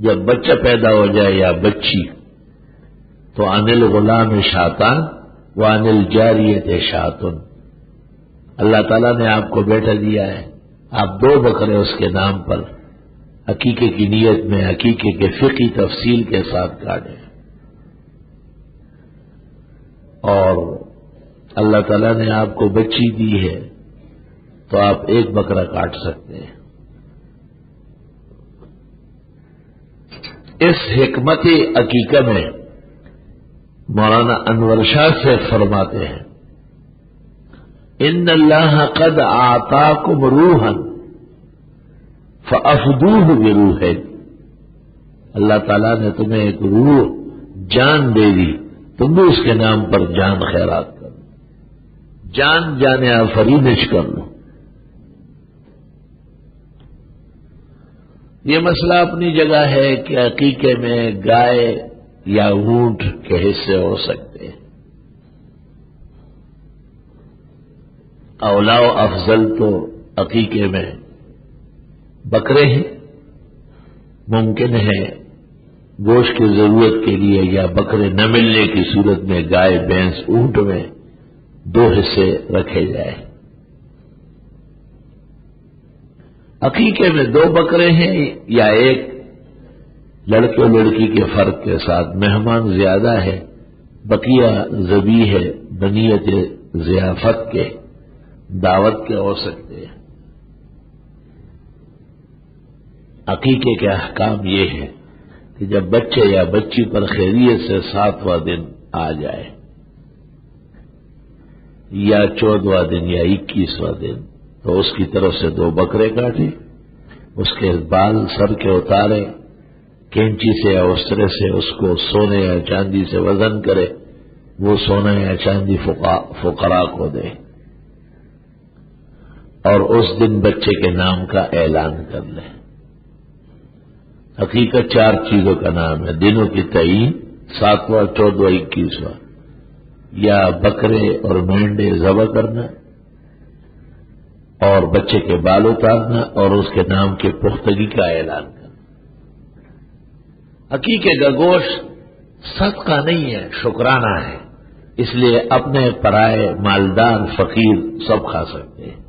جب بچہ پیدا ہو جائے یا بچی تو عن الغلام شاتان وعن الجاریت شاتن، اللہ تعالیٰ نے آپ کو بیٹا دیا ہے، آپ 2 بکرے اس کے نام پر عقیقے کی نیت میں عقیقے کے فقہی تفصیل کے ساتھ کاٹیں، اور اللہ تعالیٰ نے آپ کو بچی دی ہے تو آپ 1 بکرا کاٹ سکتے ہیں۔ اس حکمت عقیقہ میں مولانا انور شاہ سے فرماتے ہیں ان اللہ قد آتاکم روحا فافدوہ بروح، اللہ تعالیٰ نے تمہیں ایک روح جان دے دی، تم بھی اس کے نام پر جان خیرات کرو، جان جانے آفرینش کر لو۔ یہ مسئلہ اپنی جگہ ہے کہ عقیقے میں گائے یا اونٹ کے حصے ہو سکتے ہیں، اولا و افضل تو عقیقے میں بکرے ہیں، ممکن ہے گوشت کی ضرورت کے لیے یا بکرے نہ ملنے کی صورت میں گائے بھینس اونٹ میں 2 حصے رکھے جائیں۔ عقیقے میں 2 بکرے ہیں یا 1، لڑکے و لڑکی کے فرق کے ساتھ، مہمان زیادہ ہے، بقیہ ذبیح ہے، بنیت ضیافت کے دعوت کے ہو سکتے ہیں۔ عقیقے کے احکام یہ ہے کہ جب بچے یا بچی پر خیریت سے 7واں دن آ جائے یا 14واں دن یا 21واں دن تو اس کی طرف سے 2 بکرے کاٹے، اس کے بال سر کے اتارے، کینچی سے یا استرے سے اس کو سونے یا چاندی سے وزن کرے، وہ سونا یا چاندی فقراء کو دے، اور اس دن بچے کے نام کا اعلان کر لے۔ حقیقت 4 چیزوں کا نام ہے، دنوں کی تعین، 7واں 14واں 21واں، یا بکرے اور مینڈے ذبح کرنا اور بچے کے بال اتارنا اور اس کے نام کے پختگی کا اعلان کرنا۔ عقیقے کا گوشت صدقہ نہیں ہے، شکرانہ ہے، اس لیے اپنے پرائے، مالدار، فقیر سب کھا سکتے ہیں۔